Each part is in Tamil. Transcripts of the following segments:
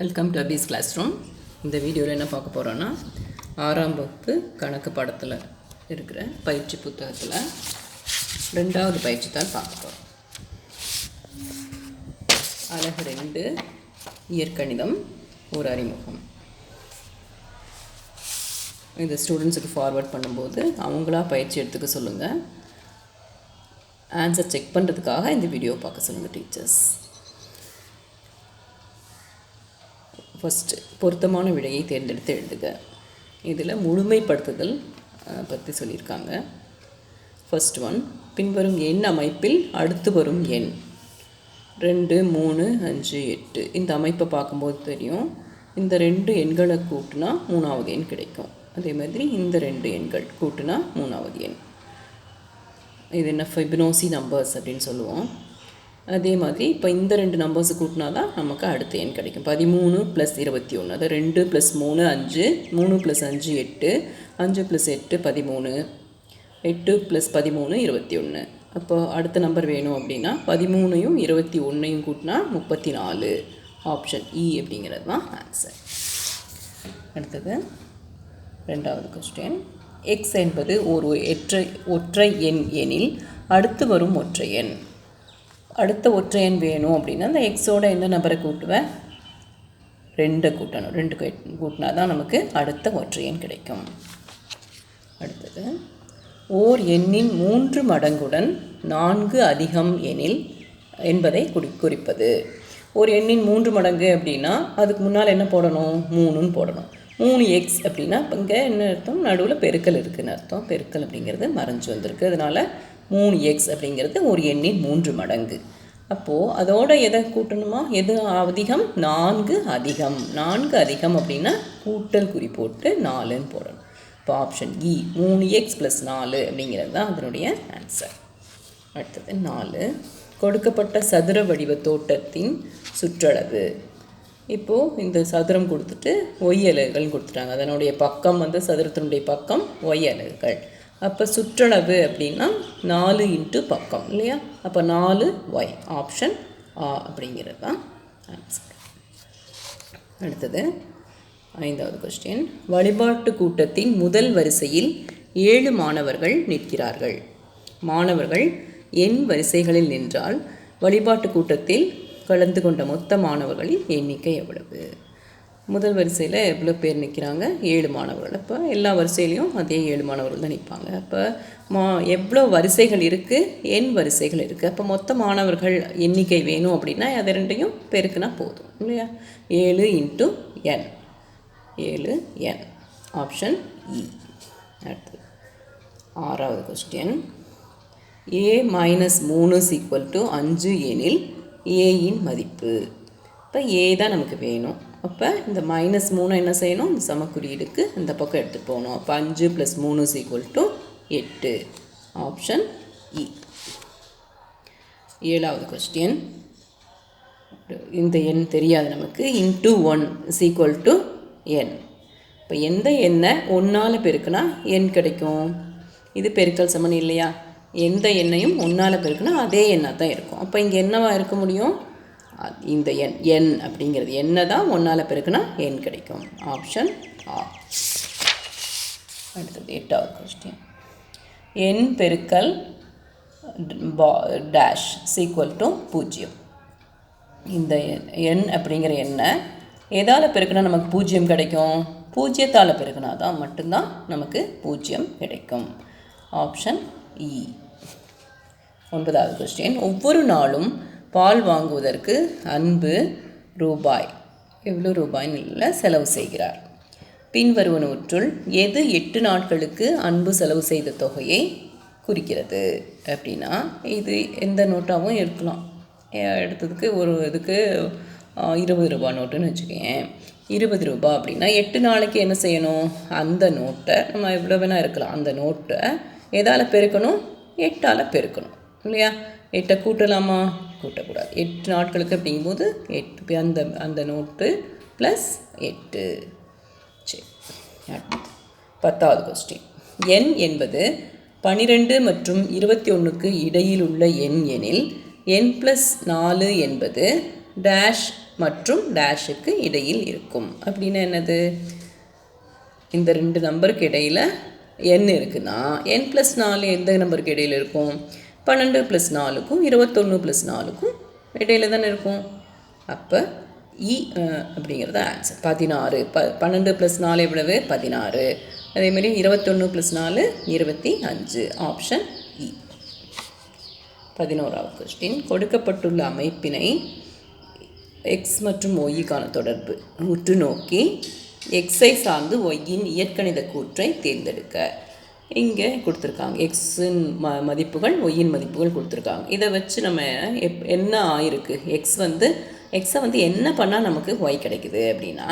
Welcome to office class room. இந்த வீடியோவில் என்ன பார்க்க போகிறோன்னா, 6ஆம் வகுப்பு கணக்கு பாடத்தில் இருக்கிற பயிற்சி புத்தகத்தில் 2வது பயிற்சி தான் பார்க்க போகிறோம். அலகு 2 இயற்கணிதம் ஒரு அறிமுகம். இந்த ஸ்டூடெண்ட்ஸுக்கு ஃபார்வர்ட் பண்ணும்போது அவங்களா பயிற்சி எடுத்துக்க சொல்லுங்கள். ஆன்சர் செக் பண்ணுறதுக்காக இந்த வீடியோ பார்க்க சொல்லுங்கள் டீச்சர்ஸ். ஃபஸ்ட்டு பொருத்தமான விடையை தேர்ந்தெடுத்து எழுதுக. இதில் முழுமைப்படுத்துதல் பற்றி சொல்லியிருக்காங்க. ஃபஸ்ட் ஒன், பின்வரும் எண் அமைப்பில் அடுத்து வரும் எண் 2, 3, 5, 8 இந்த அமைப்பை பார்க்கும்போது தெரியும். இந்த 2 எண்களை கூட்டினா 3வது எண் கிடைக்கும். அதே மாதிரி இந்த 2 எண்கள் கூட்டினா 3வது எண். இது என்ன ஃபிபனோசி நம்பர்ஸ் அப்படின்னு சொல்லுவோம். அதே மாதிரி இப்போ இந்த 2 நம்பர்ஸு கூட்டினா தான் நமக்கு அடுத்த எண் கிடைக்கும். 13 + 21, அது 2 + 3 5, 3 + 5 8, 5 + 8 13, 8 + 13 21. அப்போ அடுத்த நம்பர் வேணும் அப்படின்னா 13யும் 21யும் கூட்டினா 34. ஆப்ஷன் இ அப்படிங்கிறது தான் ஆன்சர். அடுத்தது 2வது கொஸ்டின். எக்ஸ் என்பது ஒரு ஒற்றை எண் எனில் அடுத்து வரும் ஒற்றை எண். அடுத்த ஒற்றை எண் வேணும் அப்படின்னா அந்த எக்ஸோட எந்த நம்பரை கூட்டுவேன்? 2 கூட்டணும். 2 கூட்டினா தான் நமக்கு அடுத்த ஒற்றை எண் கிடைக்கும். அடுத்தது, ஓர் எண்ணின் 3 மடங்குடன் 4 அதிகம் எனில் என்பதை குறிப்பது. ஒரு எண்ணின் 3 மடங்கு அப்படின்னா அதுக்கு முன்னால் என்ன போடணும்? 3ன்னு போடணும். 3x அப்படின்னா இங்கே என்ன அர்த்தம்? நடுவில் பெருக்கல் இருக்குதுன்னு அர்த்தம். பெருக்கல் அப்படிங்கிறது மறைஞ்சு வந்திருக்கு. அதனால் 3x அப்படிங்கிறது ஒரு எண்ணின் 3 மடங்கு. அப்போது அதோட எதை கூட்டணுமா? எது அதிகம்? 4 அதிகம். 4 அதிகம் அப்படின்னா கூட்டல் குறி போட்டு 4ன்னு போடணும். இப்போ ஆப்ஷன் இ 3x + 4 அப்படிங்கிறது தான் அதனுடைய ஆன்சர். அடுத்தது 4, கொடுக்கப்பட்ட சதுர வடிவ தோட்டத்தின் சுற்றளவு. இப்போது இந்த சதுரம் கொடுத்துட்டு ஒய் அலகுகள் கொடுத்துட்டாங்க. அதனுடைய பக்கம் சதுரத்தினுடைய பக்கம் ஒய் அலகுகள். அப்போ சுற்றளவு அப்படின்னா 4 × பக்கம் இல்லையா? அப்போ 4y. ஆப்ஷன் ஆ அப்படிங்கிறது தான் ஆன்சர். அடுத்தது 5வது கொஸ்டின். வழிபாட்டு கூட்டத்தின் முதல் வரிசையில் 7 மாணவர்கள் நிற்கிறார்கள். மாணவர்கள் எண் வரிசைகளில் நின்றால் வழிபாட்டு கூட்டத்தில் கலந்து கொண்ட மொத்த மாணவர்களின் எண்ணிக்கை எவ்வளவு? முதல் வரிசையில் எவ்வளோ பேர் நிற்கிறாங்க? 7 மாணவர்கள். அப்போ எல்லா வரிசையிலையும் அதே 7 மாணவர்கள் தான் நிற்பாங்க. அப்போ எவ்வளோ வரிசைகள் இருக்குது? எண் வரிசைகள் இருக்குது. அப்போ மொத்த மாணவர்கள் எண்ணிக்கை வேணும் அப்படின்னா அதை ரெண்டையும் பெருக்குனா போதும் இல்லையா? 7 × n. 7n. ஆப்ஷன் இ. அடுத்தது 6வது கொஸ்டின். a - 3 = 5 எனில் ஏயின் மதிப்பு. இப்போ ஏ தான் நமக்கு வேணும். அப்போ இந்த -3 என்ன செய்யணும்? இந்த சமக்குறியீடுக்கு இந்த பக்கம் எடுத்துகிட்டு போகணும். அப்போ 5 + 3 = 8. ஆப்ஷன் இ. 7வது கொஸ்டின். இந்த எண் தெரியாது நமக்கு. × 1 = n. இப்போ எந்த எண்ணை 1ஆல் பெருக்குனா எண் கிடைக்கும்? இது பெருக்கல் சமன் இல்லையா? எந்த எண்ணையும் 1ஆல் பெருக்குனா அதே எண்ணாக தான் இருக்கும். அப்போ இங்கே என்னவா இருக்க முடியும்? இந்த எண் அப்படிங்கிறது என்ன தான் 1ஆல் பெருக்குனா எண் கிடைக்கும். ஆப்ஷன் ஆ. அடுத்தது 8வது கொஸ்டின். எண் பெருக்கல் டேஷ் = 0. இந்த எண் அப்படிங்கிற எண்ணை எதால் பெருக்குனா நமக்கு 0 கிடைக்கும்? 0ஆல் பெருக்குனா தான் மட்டும்தான் நமக்கு 0 கிடைக்கும். ஆப்ஷன் இ. 9வது கொஸ்டின். ஒவ்வொரு நாளும் பால் வாங்குவதற்கு அன்பு ரூபாய் எவ்வளோ ரூபாய்ன்னு இல்லை செலவு செய்கிறார். பின்வருவனவற்றுள் எது 8 நாட்களுக்கு அன்பு செலவு செய்த தொகையை குறிக்கிறது அப்படின்னா இது எந்த நோட்டாகவும் இருக்கலாம். எடுத்ததுக்கு ஒரு இதுக்கு 20 ரூபா நோட்டுன்னு வச்சுக்கேன். 20 ரூபா அப்படின்னா 8 நாளைக்கு என்ன செய்யணும்? அந்த நோட்டை நம்ம எவ்வளோ வேணால் இருக்கலாம். அந்த நோட்டை எதால் பெருக்கணும்? 8ஆல் பெருக்கணும் இல்லையா? 8 கூட்டலாமா? கூட்டக்கூடாது. 8 நாட்களுக்கு அப்படிங்கும்போது 8 அந்த நோட்டு +8. சரி. 10வது கொஸ்டின். எண் என்பது 12 மற்றும் 21க்கு இடையில் உள்ள எண் எனில் n + 4 என்பது டேஷ் மற்றும் டேஷுக்கு இடையில் இருக்கும். அப்படின்னா என்னது? இந்த 2 நம்பருக்கு இடையில் n இருக்குன்னா n+4 எந்த நம்பருக்கு இடையில் இருக்கும்? 12+4க்கும் 21+4க்கும் இடையில் தானே இருக்கும். அப்போ அப்படிங்கிறது ஆன்சர் 16. 12+4 எவ்வளவு? 16. அதேமாதிரி 21+4 25. ஆப்ஷன் இ. 11வது கொஸ்டின். கொடுக்கப்பட்டுள்ள அமைப்பினை எக்ஸ் மற்றும் ஒய்க்கான தொடர்பு உற்று நோக்கி எக்ஸை சார்ந்து ஒய்யின் இயற்கணித கூற்றை தேர்ந்தெடுக்க. இங்கே கொடுத்துருக்காங்க எக்ஸின் மதிப்புகள் ஒய்யின் மதிப்புகள் கொடுத்துருக்காங்க. இதை வச்சு நம்ம என்ன ஆயிருக்கு? எக்ஸை வந்து என்ன பண்ணால் நமக்கு ஒய் கிடைக்குது அப்படின்னா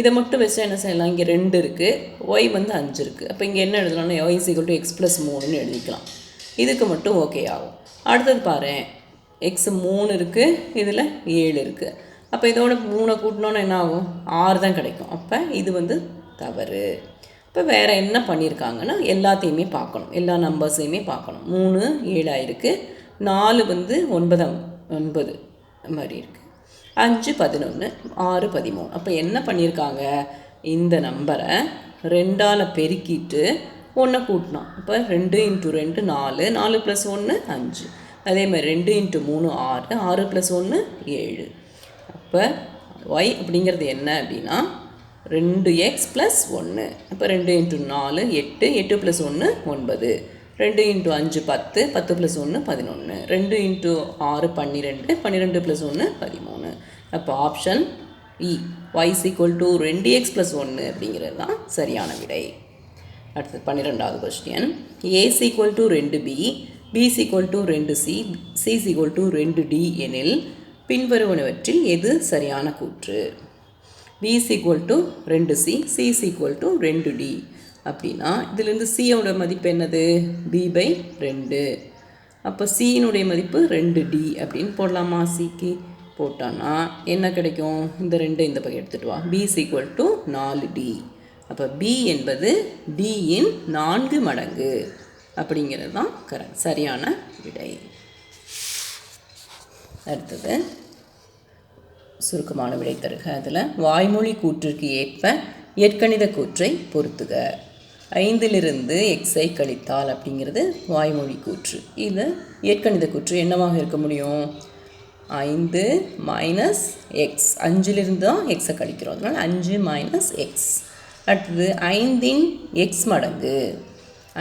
இதை மட்டும் வச்சு என்ன செய்யலாம்? இங்கே 2 இருக்குது, ஒய் வந்து 5 இருக்குது. அப்போ இங்கே என்ன எழுதலாம்னா y = x+3ன்னு எழுதிக்கலாம். இதுக்கு மட்டும் ஓகே ஆகும். அடுத்தது பாரு, எக்ஸ் 3 இருக்குது, இதில் 7 இருக்குது. அப்போ இதோட 3 கூட்டினோன்னா என்ன ஆகும்? 6 தான் கிடைக்கும். அப்போ இது வந்து தவறு. இப்போ வேறு என்ன பண்ணியிருக்காங்கன்னா எல்லாத்தையுமே பார்க்கணும், எல்லா நம்பர்ஸையுமே பார்க்கணும். 3 7 ஆயிருக்கு, 4 வந்து 9 மாதிரி இருக்குது, 5 11, 6 13. அப்போ என்ன பண்ணியிருக்காங்க? இந்த நம்பரை 2ஆல் பெருக்கிட்டு 1 கூட்டினோம். அப்போ 2 × 2 4, 4 + 1 5. அதே மாதிரி 2 × 3 6, 6 + 1 7. அப்போ y அப்படிங்கிறது என்ன அப்படின்னா 2x + 1. அப்போ 2 × 4 8, 8 + 1 9, 2 × 5 10, 10 + 1 11, 2 × 6 12, 12 + 1 13. அப்போ ஆப்ஷன் இ y = 2x + 1 அப்படிங்கிறது தான் சரியான விடை. அடுத்து 12வது question. a = 2b, b = 2c, c = 2d எனில் பின்வருவனவற்றில் எது சரியான கூற்று? b = 2c, c = 2d அப்படின்னா இதிலிருந்து c-யோட மதிப்பு என்னது? b/2. அப்போ c-னுடைய மதிப்பு 2d அப்படின்னு போடலாமா? c-க்கு போட்டான்னா என்ன கிடைக்கும்? இந்த 2 இந்த பக்கம் எடுத்துகிட்டு வா. b = 4d. அப்போ b என்பது d-இன் 4 மடங்கு அப்படிங்கிறது தான் சரியான விடை. அடுத்தது சுருக்கமான விடை தருக. அதில் வாய்மொழி கூற்றிற்கு ஏற்ப இயற்கணித கூற்றை பொருத்துக. 5லிருந்து எக்ஸை கழித்தால் அப்படிங்கிறது வாய்மொழி கூற்று. இது இயற்கணித கூற்று என்னவாக இருக்க முடியும்? 5 - x. 5லிருந்து தான் எக்ஸை கழிக்கிறோம், அதனால் 5 - x. அடுத்தது 5இன் x மடங்கு.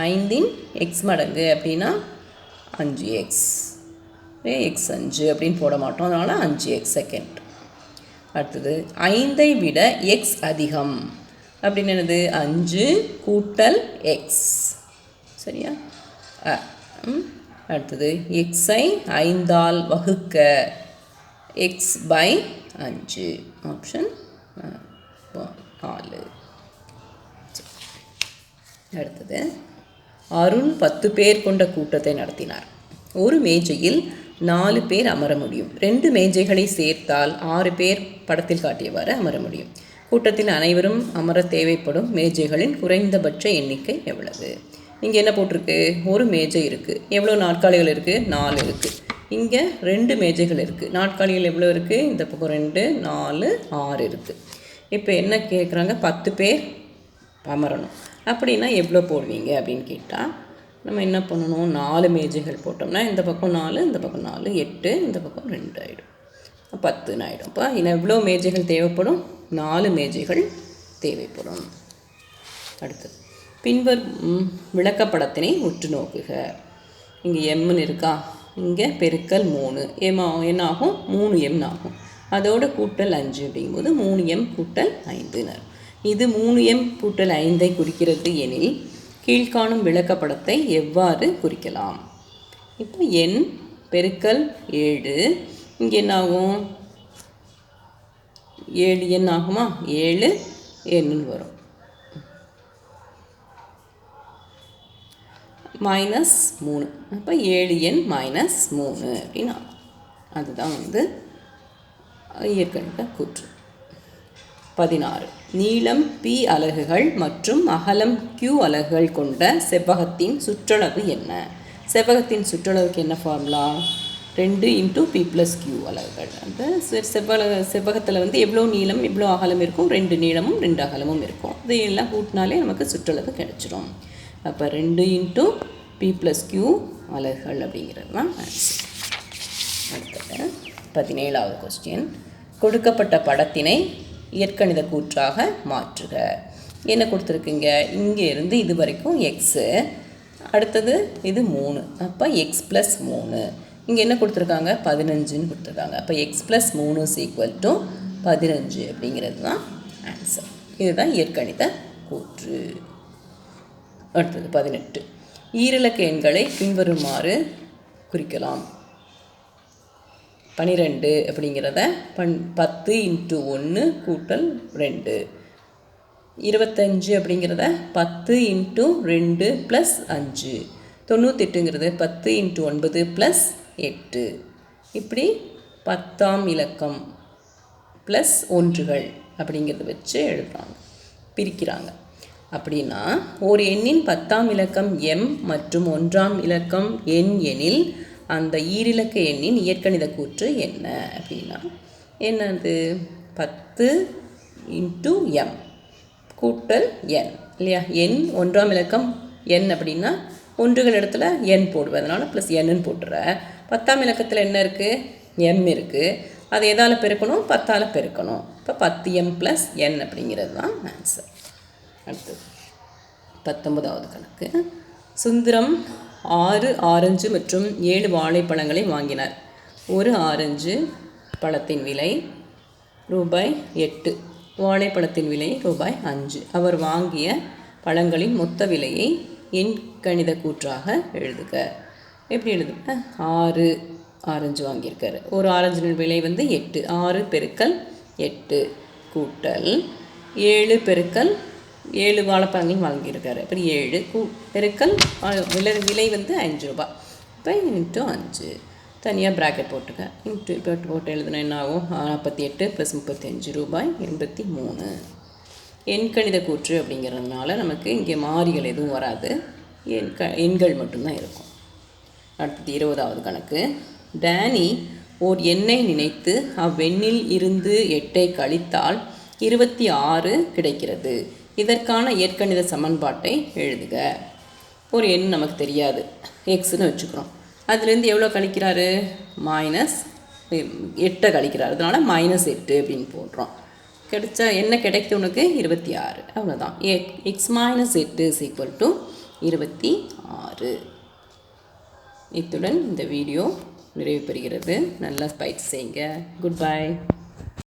5இன் x மடங்கு அப்படின்னா 5x. x5 அப்படின்னு போட மாட்டோம், அதனால் 5x செகண்ட். அடுத்தது 5ஐ விட x அதிகம் அப்படின்னு என்னது? 5 + x. சரியா? அடுத்தது எக்ஸை 5ஆல் வகுக்க, x/5. ஆப்ஷன் 4. அடுத்தது அருண் 10 பேர் கொண்ட கூட்டத்தை நடத்தினார். ஒரு மேஜையில் 4 பேர் அமர முடியும். 2 மேஜைகளை சேர்த்தால் 6 பேர் படத்தில் காட்டியவாறு அமர முடியும். கூட்டத்தில் அனைவரும் அமர தேவைப்படும் மேஜைகளின் குறைந்தபட்ச எண்ணிக்கை எவ்வளவு? இங்கே என்ன போட்டிருக்கு? ஒரு மேஜை இருக்குது. எவ்வளோ நாற்காலிகள் இருக்குது? 4 இருக்குது. இங்கே 2 மேஜைகள் இருக்குது. நாற்காலிகள் எவ்வளோ இருக்குது? இந்த பக்கம் 2, 4, 6 இருக்குது. இப்போ என்ன கேட்குறாங்க? 10 பேர் அமரணும். அப்படின்னா எவ்வளோ போடுவீங்க அப்படின்னு கேட்டால் நம்ம என்ன பண்ணணும்? 4 மேஜைகள் போட்டோம்னா இந்த பக்கம் 4, இந்த பக்கம் 4, 8, இந்த பக்கம் 2 ஆகிடும், 10 ஆகிடும். இப்போ இன்னும் எவ்வளோ மேஜைகள் தேவைப்படும்? 4 மேஜைகள் தேவைப்படும். அடுத்தது பின்வரும் விளக்கப்படத்தினை உற்று நோக்குக. இங்கே எம்னு இருக்கா, இங்கே பெருக்கல் 3 என்ன ஆகும்? 3m ஆகும். அதோட கூட்டல் 5 அப்படிங்கும்போது 3m + 5. இது 3m + 5ஐ குறிக்கிறது எனில் கீழ்காணும் விளக்கப்படத்தை எவ்வாறு குறிக்கலாம்? இப்போ n பெருக்கல் 7, இங்கே என்ன ஆகும்? 7n ஆகுமா? 7n வரும். -3. அப்போ 7n - 3 அப்படின்னு ஆகும். அதுதான் வந்து இயற்கணித கூற்று. 16. நீளம் p அலகுகள் மற்றும் அகலம் q அலகுகள் கொண்ட செவ்வகத்தின் சுற்றளவு என்ன? செவ்வகத்தின் சுற்றளவுக்கு என்ன formula? 2 into p plus q அலகுகள். அந்த செவ்வகத்தில் வந்து எவ்வளோ நீளம் எவ்வளோ அகலம் இருக்கும், 2 நீளமும் 2 அகலமும் இருக்கும். இதையெல்லாம் கூட்டினாலே நமக்கு சுற்றளவு கிடைச்சிடும். அப்போ 2 இன்ட்டு பி ப்ளஸ் கியூ அலகுகள் அப்படிங்கிறது தான் ஆன்சர். அடுத்தது 17வது கொஸ்டின். கொடுக்கப்பட்ட படத்தினை இயற்கணித கூற்றாக மாற்றுக. என்ன கொடுத்துருக்குங்க, இங்கே இருந்து இது வரைக்கும் எக்ஸு, அடுத்தது இது 3, அப்போ எக்ஸ் ப்ளஸ் 3. இங்கே என்ன கொடுத்துருக்காங்க, 15ன்னு கொடுத்துருக்காங்க. அப்போ எக்ஸ் ப்ளஸ் 3 = 15 அப்படிங்கிறது தான் ஆன்சர். இதுதான் இயற்கணித கூற்று. அடுத்தது 18. ஈரிலக்க எண்களை பின்வருமாறு குறிக்கலாம். 12 அப்படிங்கிறத 10 × 1 = 2. 25 அப்படிங்கிறத 10 × 2 + 5. 98ங்கிறது 10 × 9 + 8. இப்படி 10ஆம் இலக்கம் ப்ளஸ் ஒன்றுகள் அப்படிங்கிறத வச்சு எழுதுறாங்க, பிரிக்கிறாங்க. அப்படின்னா ஒரு எண்ணின் 10ஆம் இலக்கம் m மற்றும் 1ஆம் இலக்கம் n எனில் அந்த ஈரிலக்க எண்ணின் இயற்கணித கூற்று என்ன அப்படின்னா, என்னது 10 × m கூட்டல் n இல்லையா. n 1ஆம் இலக்கம் n அப்படின்னா ஒன்றுகள் இடத்துல n போடுவேன், அதனால் ப்ளஸ் nன்னு போட்டுற. 10ஆம் இலக்கத்தில் என்ன இருக்குது, m இருக்குது, அதை எதால் பெருக்கணும், 10ஆல் பெருக்கணும். இப்போ 10m + n அப்படிங்கிறது தான் ஆன்சர். அடுத்தது 19வது கணக்கு. சுந்தரம் 6 ஆரஞ்சு மற்றும் 7 வாழைப்பழங்களை வாங்கினார். ஒரு ஆரஞ்சு பழத்தின் விலை ரூபாய் 8, வாழைப்பழத்தின் விலை ரூபாய் 5. அவர் வாங்கிய பழங்களின் மொத்த விலையை எண்கணித கூற்றாக எழுதுக. எப்படி எழுதுங்க, 6 ஆரஞ்சு வாங்கியிருக்காரு, ஒரு ஆரஞ்சின் விலை வந்து 8, 6 × 8 கூட்டல் 7 × 7 வாழைப்பழங்கள் வாங்கியிருக்காரு. அப்புறம் 7 பெருக்கல் விலை வந்து 5 ரூபா. இப்போ × 5 தனியாக ப்ராக்கெட் போட்டுக்க. போட்டு எழுதுனா என்ன ஆகும், 48 + 35 ரூபாய் 83. எண்கணித கூற்று அப்படிங்கிறதுனால நமக்கு இங்கே மாறிகள் எதுவும் வராது, எண்கள் மட்டும்தான் இருக்கும். அடுத்தது 20வது கணக்கு. டேனி ஓர் எண்ணை நினைத்து அவ்வெண்ணில் இருந்து 8ஐ கழித்தால் 26 கிடைக்கிறது. இதற்கான இயற்கணித சமன்பாட்டை எழுதுக. ஒரு எண் நமக்கு தெரியாது, எக்ஸ்ன்னு வச்சுக்கிறோம். அதுலேருந்து எவ்வளோ கழிக்கிறாரு, -8 கழிக்கிறாரு, அதனால் -8 அப்படின்னு போடுறோம். கிடைச்சா என்ன கிடைக்குது உனக்கு, 26. அவ்வளோதான். x - 8 = 26. இத்துடன் இந்த வீடியோ நிறைவு பெறுகிறது. நல்லா பயிற்சி செய்யுங்க. Good bye.